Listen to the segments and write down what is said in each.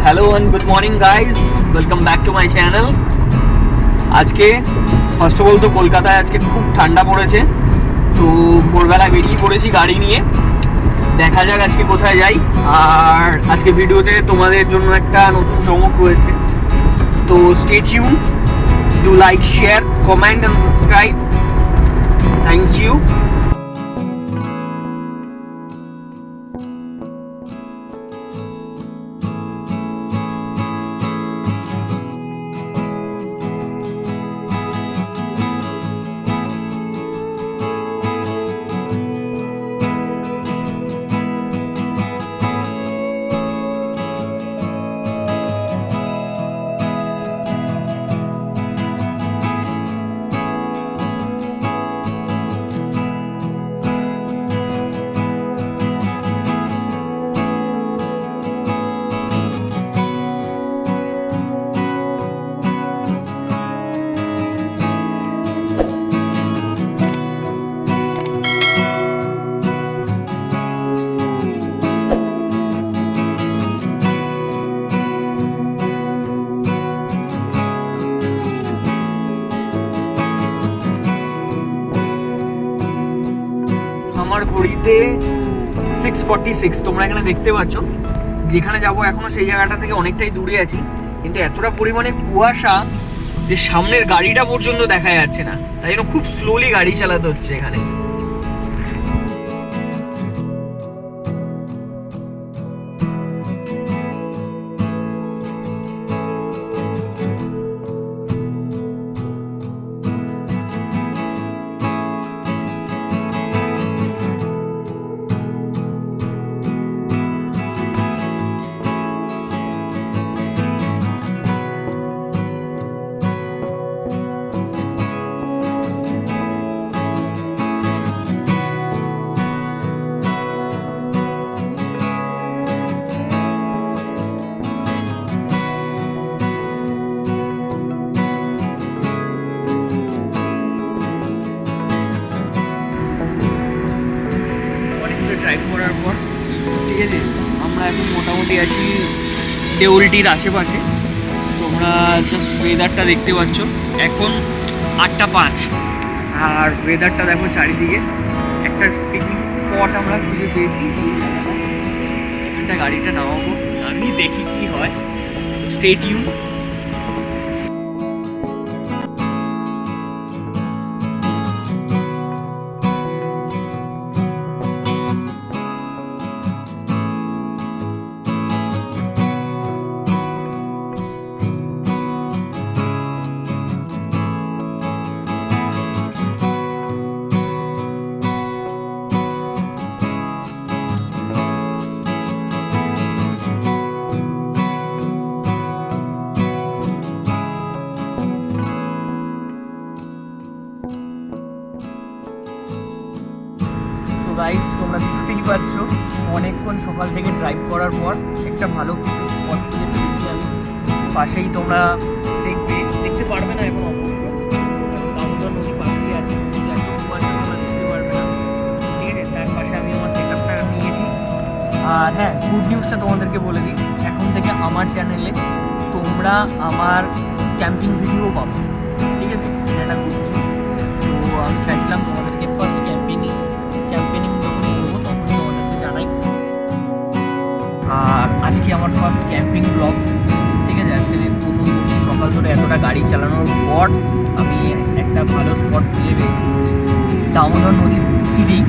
hello and good morning guys, welcome back to my channel. আজকে first of all তো কলকাতায় আজকে খুব ঠান্ডা পড়েছে, তো ভোরবেলা বেরিয়ে পড়েছি গাড়ি নিয়ে। দেখা যাক আজকে কোথায় যাই। আর আজকে ভিডিওতে তোমাদের জন্য একটা নতুন চমক রয়েছে, তো stay tune, do like, share, comment and subscribe. Thank you. আমার ঘড়িতে 6:46, তোমরা এখানে দেখতে পাচ্ছ। যেখানে যাব এখনো সেই জায়গাটা থেকে অনেকটাই দূরে আছি, কিন্তু এতটা পরিমাণে কুয়াশা যে সামনের গাড়িটা পর্যন্ত দেখা যাচ্ছে না, তাই জন্য খুব স্লোলি গাড়ি চালাতে হচ্ছে এখানে। ড্রাইভ করার পর ঠিক আছে, আমরা এখন মোটামুটি আছি দেউলটির আশেপাশে। তোমরা জাস্ট ওয়েদারটা দেখতে পাচ্ছ, এখন 8:05, আর ওয়েদারটা দেখো চারিদিকে। একটা পিকনিক স্পট আমরা খুঁজে পেয়েছি, এখানটা গাড়িটা নামাবো, আমি দেখি কি হয়। Stay tune. গাইস, তোমরা দেখতেই পাচ্ছ অনেকক্ষণ সকাল থেকে ড্রাইভ করার পর একটা ভালো স্পট খুঁজে পেয়েছি আমি। পাশেই তোমরা দেখতে পারবে না এখন অবশ্য, দামোদর নদী পাশেই আছে, তোমরা দেখতে পারবে না, ঠিক আছে। তার পাশে আমি আমার সেট আপটা নিয়েছি। আর হ্যাঁ, গুড নিউজটা তোমাদেরকে বলে দিই, এখন থেকে আমার চ্যানেলে তোমরা আমার ক্যাম্পিং ভিডিও পাবো, ঠিক আছে। এটা গুড নিউজ। তো আমি চাইছিলাম তোমাদেরকে ফার্স্ট ক্যাম্পেনিং যখন করবো তখন তোমাদেরকে জানাই। আর আজকে আমার ফার্স্ট ক্যাম্পিং ব্লগ, ঠিক আছে। আজকে প্রথম সকাল ধরে এতটা গাড়ি চালানোর পর আমি একটা ভালো স্পট খুঁজে পেয়েছি, দামোদর নদীর তীরেই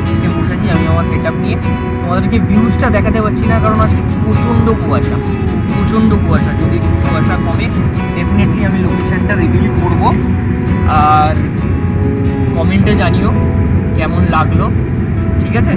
আজকে বসেছি আমি আমার সেট আপ নিয়ে। তোমাদেরকে ভিউজটা দেখাতে পারছি না, কারণ আজকে প্রচণ্ড কুয়াশা। যদি কুয়াশা কমে ডেফিনেটলি আমি লোকেশানটা রিভিল করবো। আর কমেন্টে জানিও কেমন লাগলো, ঠিক আছে।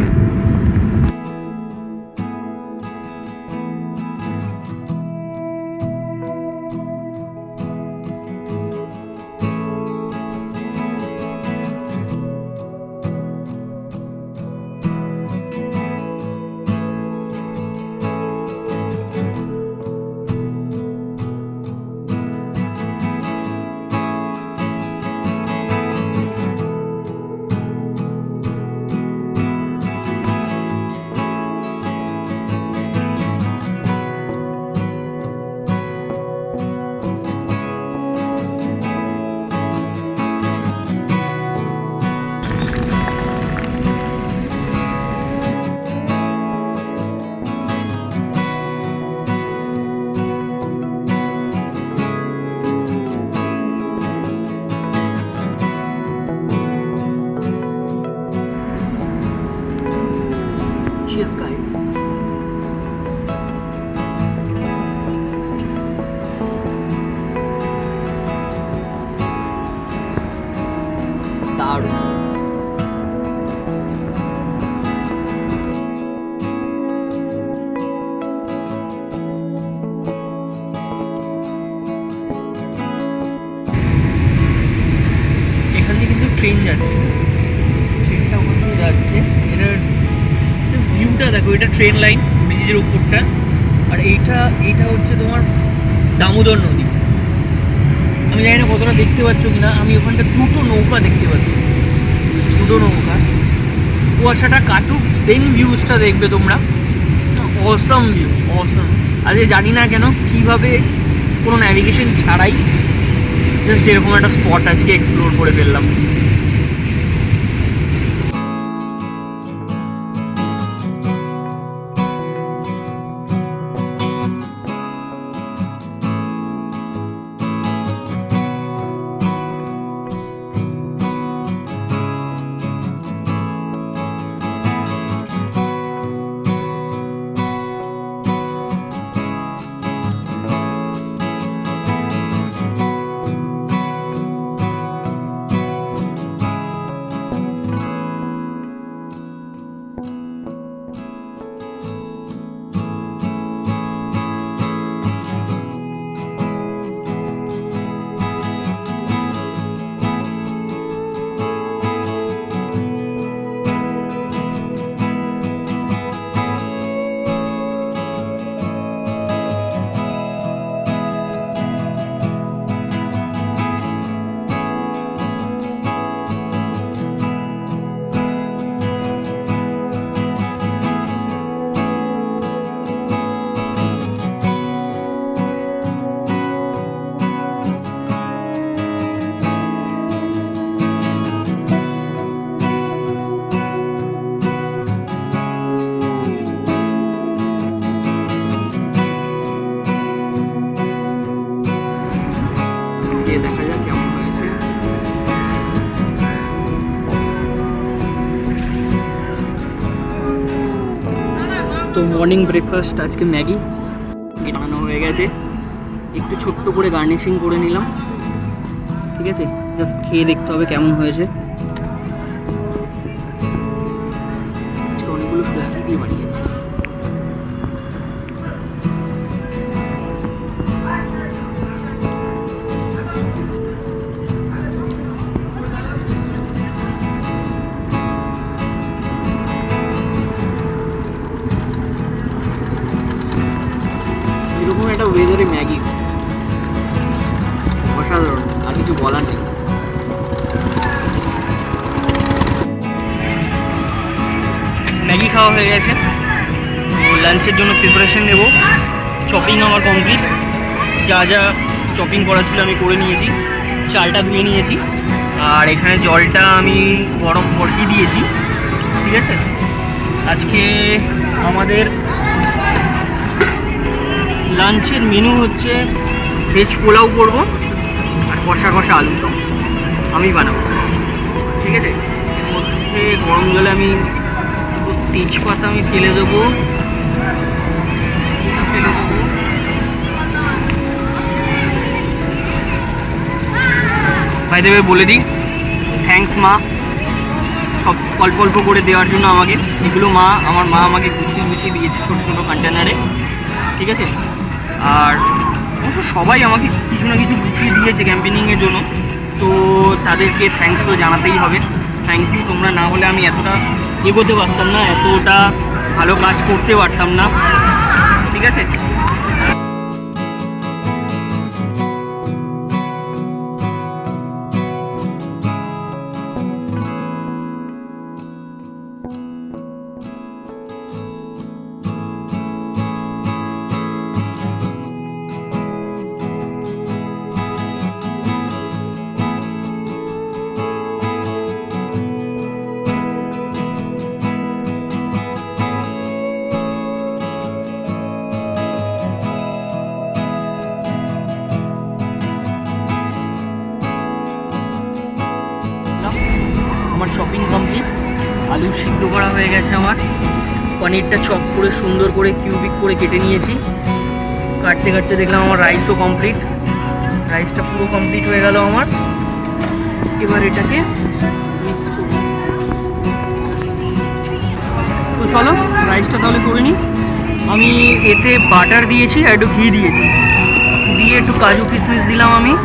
দেখো, এটা ট্রেন লাইন, ব্রিজের উপরটা। আর এইটা হচ্ছে তোমার দামোদর নদী। আমি জানি না কতটা দেখতে পাচ্ছ কিনা, আমি ওখানটা দুটো নৌকা দেখতে পাচ্ছি, দুটো নৌকা। কুয়াশাটা কাটুক, দেন ভিউজটা দেখবে তোমরা, অসম ভিউজ, অসম। আজকে জানি না কেন কিভাবে কোনো ন্যাভিগেশন ছাড়াই জাস্ট এরকম একটা স্পট আজকে এক্সপ্লোর করে ফেললাম। দেখা যাক কেমন হয়েছে। তো মর্নিং ব্রেকফাস্ট আজকে ম্যাগি বানানো হয়ে গেছে, একটু ছোট্ট করে গার্নিশিং করে নিলাম। ঠিক আছে, জাস্ট খেয়ে দেখতে হবে কেমন হয়েছে। অনেকগুলো ফ্ল্যাশি দিয়ে বানিয়েছি। এরকম একটা ওয়েদারে ম্যাগি অসাধারণ, আর কিছু বলার নেই। ম্যাগি খাওয়া হয়ে গেছে, লাঞ্চের জন্য প্রিপারেশন নেব। চপিং আমার কমপ্লিট, যা যা চপিং করা ছিল আমি করে নিয়েছি। চালটা ধুয়ে নিয়েছি, আর এখানে জলটা আমি গরম বসিয়ে দিয়েছি। ঠিক আছে, আজকে আমাদের লাঞ্চের মেনু হচ্ছে ভেজ পোলাও করবো আর কষা কষা আলুর দম আমি বানাবো। ঠিক আছে, এর মধ্যে গরম জলে আমি তেজপাতা আমি ফেলে দেবো, ভাই দেবে বলে দিই, থ্যাঙ্কস মা সব অল্প অল্প করে দেওয়ার জন্য আমাকে। এগুলো আমার মা আমাকে গুছিয়ে গুছিয়ে দিয়েছে ছোটো ছোটো কন্টেনারে। ঠিক আছে, আর অবশ্য সবাই আমাকে কিছু না কিছু গুছিয়ে দিয়েছে ক্যাম্পেনিংয়ের জন্য, তো তাদেরকে থ্যাঙ্কস তো জানাতেই হবে। থ্যাংক ইউ, তোমরা না হলে আমি এতটা এগোতে পারতাম না, এতটা ভালো কাজ করতে পারতাম না। ঠিক আছে, আমার শপিং কমপ্লিট। আলু সিদ্ধ করা হয়ে গেছে আমার, পনিরটা চপ করে সুন্দর করে কিউবিক করে কেটে নিয়েছি। কাটতে কাটতে দেখলাম আমার রাইসও কমপ্লিট, রাইসটা পুরো কমপ্লিট হয়ে গেল আমার। এবার এটাকে মিক্স করব। তো চলো রাইসটা তাহলে করে নিই। আমি এতে বাটার দিয়েছি আর একটু ঘি দিয়েছি, দিয়ে একটু কাজু কিশমিশ দিলাম আমি।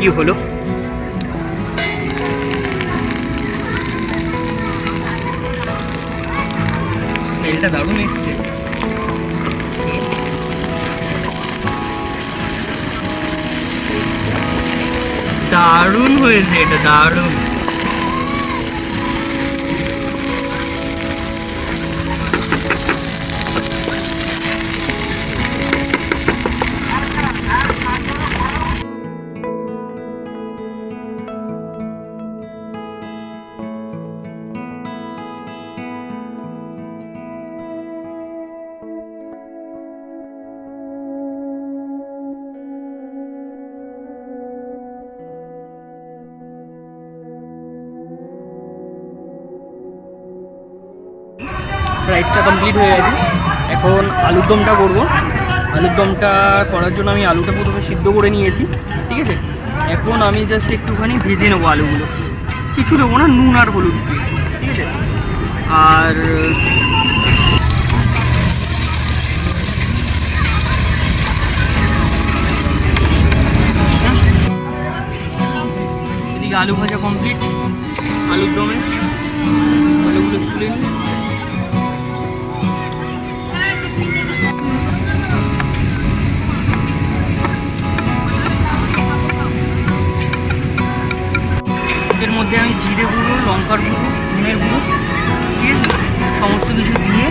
কি হলো। স্মেলটা দারুণ এসছে। দারুণ হয়েছে এটা, দারুণ। রাইসটা কমপ্লিট হয়ে গেছে, এখন আলুর দমটা করবো। আলুর দমটা করার জন্য আমি আলুটা প্রথমে সিদ্ধ করে নিয়েছি, ঠিক আছে। এখন আমি জাস্ট একটুখানি ভেজে নেবো আলুগুলো, কিছু দেবো না, নুন আর হলুদ দিয়ে, ঠিক আছে। আর এদিকে আলু ভাজা কমপ্লিট, আলুর দমে আলুগুলো তুলে নিই। এর মধ্যে আমি জিরে গুঁড়ো, লঙ্কার গুঁড়ো, ধনের গুঁড়ো, ঠিক আছে, সমস্ত কিছু দিয়ে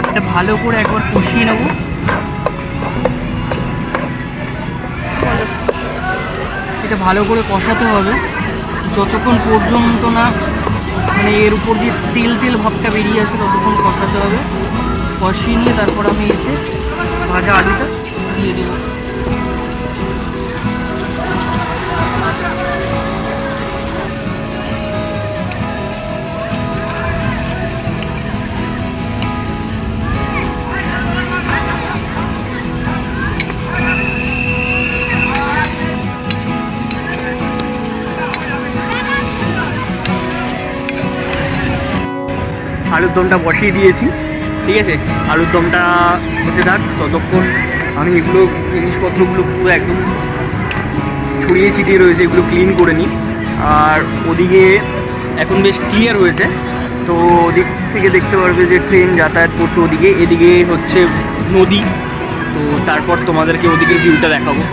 এটা ভালো করে একবার কষিয়ে নেব। এটা ভালো করে কষাতে হবে যতক্ষণ পর্যন্ত না মানে এর উপর দিয়ে তেল তেল ভাবটা বেরিয়ে আসে, ততক্ষণ কষাতে হবে। কষিয়ে নিয়ে তারপর আমি এতে ভাজা আলুটা দিয়ে দেবো। আলুর দমটা বসিয়ে দিয়েছি, ঠিক আছে। আলুর দমটা হতে থাক, ততক্ষণ আমি এগুলো জিনিসপত্রগুলো পুরো একদম ছড়িয়ে ছিটিয়ে রয়েছে, এগুলো ক্লিন করে নিই। আর ওদিকে এখন বেশ ক্লিয়ার হয়েছে, তো ওদিক থেকে দেখতে পারবে যে ট্রেন যাতায়াত করছে ওদিকে, এদিকে হচ্ছে নদী। তো তারপর তোমাদেরকে ওদিকে ভিউটা দেখাবো।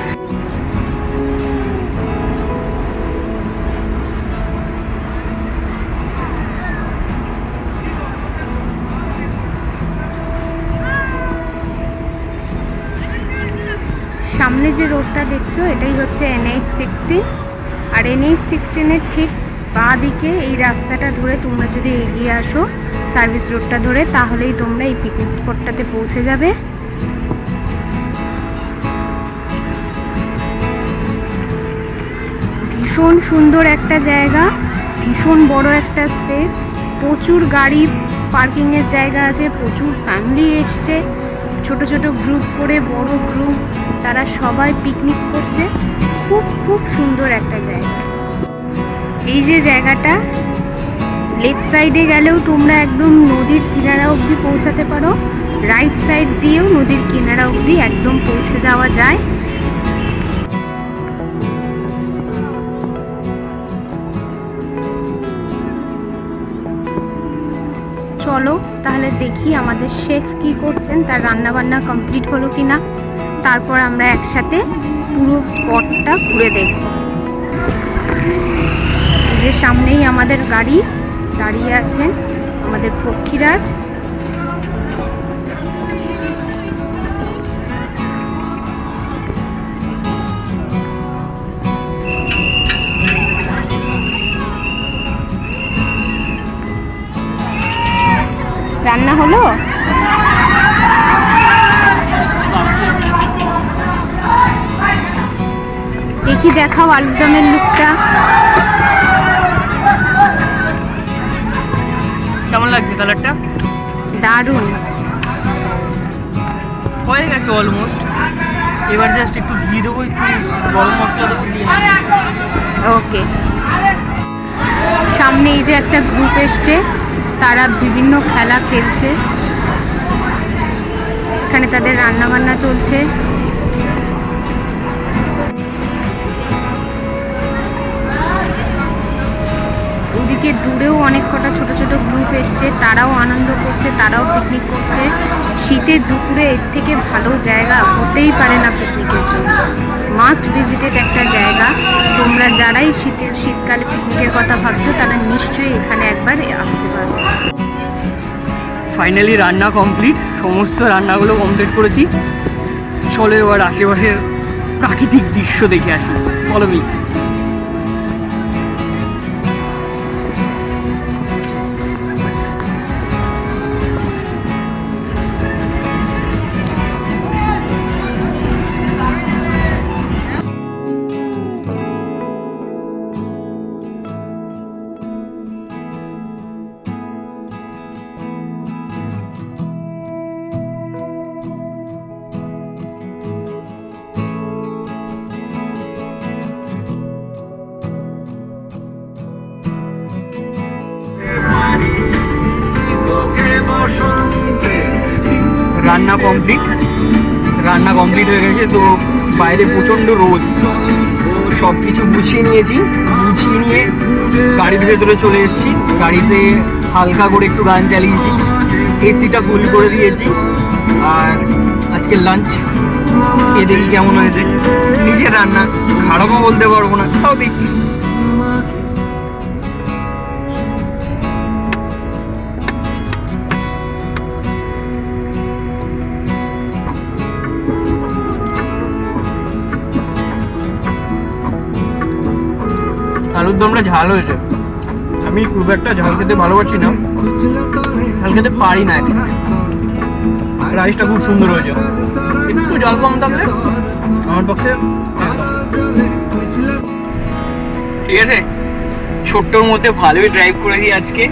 সামনে যে রোডটা দেখছো এটাই হচ্ছে NH-16, আর NH-16-এর ঠিক বাঁ দিকে এই রাস্তাটা ধরে তোমরা যদি এগিয়ে আসো সার্ভিস রোডটা ধরে, তাহলেই তোমরা এই পিকনিক স্পটটাতে পৌঁছে যাবে। ভীষণ সুন্দর একটা জায়গা, ভীষণ বড় একটা স্পেস, প্রচুর গাড়ি পার্কিংয়ের জায়গা আছে, প্রচুর ফ্যামিলি এসছে, ছোট ছোট গ্রুপ করে, বড় গ্রুপ, তারা সবাই পিকনিক করছে। খুব খুব সুন্দর একটা জায়গা। এই যে জায়গাটা, লেফট সাইডে গেলেও তোমরা একদম নদীর কিনারা অবধি পৌঁছাতে পারো, রাইট সাইড দিয়েও নদীর কিনারা অবধি একদম পৌঁছে যাওয়া যায়। চলো তাহলে দেখি আমাদের শেফ কি করছেন, তার রান্নাবান্না কমপ্লিট হলো কিনা, তারপর আমরা একসাথে পুরো স্পটটা ঘুরে দেখব। যে সামনেই আমাদের গাড়ি দাঁড়িয়ে আছেন আমাদের পক্ষীরাজ। রান্না হলো? দেখি, দেখাও আলুর দমের লুকটা। কেমন লাগছে কালারটা? দারুণ হয়ে গেছে অলমোস্ট। এবার জাস্ট একটু ঘি দেবো, একটু গরম মশলা দেবো, দিয়ে ওকে। সামনে এই যে একটা গ্রুপ এসছে, তারা বিভিন্ন খেলা খেলছে, এখানে তাদের রান্না বান্না চলছে। দূরেও অনেক কটা ছোট ছোট গ্রুপ এসছে, তারাও আনন্দ করছে, তারাও পিকনিক করছে। শীতের দুপুরে এর থেকে ভালো জায়গা হতেই পারে না পিকনিকের জন্য। মাস্ট ভিজিটেড একটা জায়গা। তোমরা যারাই শীতকালে পিকনিকের কথা ভাবছো তারা নিশ্চয়ই এখানে একবার আসতে পারো। ফাইনালি রান্না কমপ্লিট, সমস্ত রান্নাগুলো কমপ্লিট করেছি। চলো এবার আশেপাশের প্রাকৃতিক দৃশ্য দেখে আসি। Follow me. রান্না কমপ্লিট হয়ে গেছে। তো বাইরে প্রচণ্ড রোদ, সব কিছু গুছিয়ে নিয়েছি। গুছিয়ে নিয়ে গাড়ির ভেতরে চলে এসেছি। গাড়িতে হালকা করে একটু গান চালিয়েছি, এসিটা ফুল করে দিয়েছি। আর আজকে লাঞ্চ এ দেখি কেমন হয়েছে। নিজের রান্না, খারাপও বলতে পারবো না, তাও দেখছি। আলুর দমটা ঝাল হয়েছে। আমি খুব একটা ঝাল খেতে ভালোবাসি না, ঝাল খেতে পারি না। রাইসটা খুব সুন্দর হয়েছে, একটু জল কম থাকলে আমার পক্ষে ঠিক আছে। ছোট্টর মধ্যে ভালোই ড্রাইভ করেছি আজকে।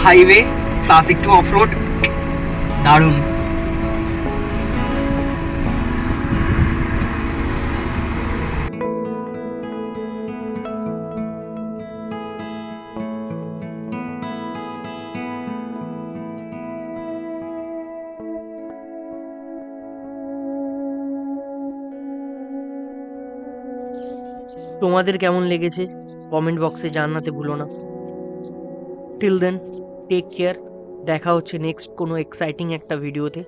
হাইওয়ে প্লাস একটু অফ রোড, দারুণ। তোমাদের কেমন লেগেছে কমেন্ট বক্সে জানাতে ভুলো না। টিল দেন টেক কেয়ার, দেখা হচ্ছে নেক্সট কোনো এক্সাইটিং একটা ভিডিওতে।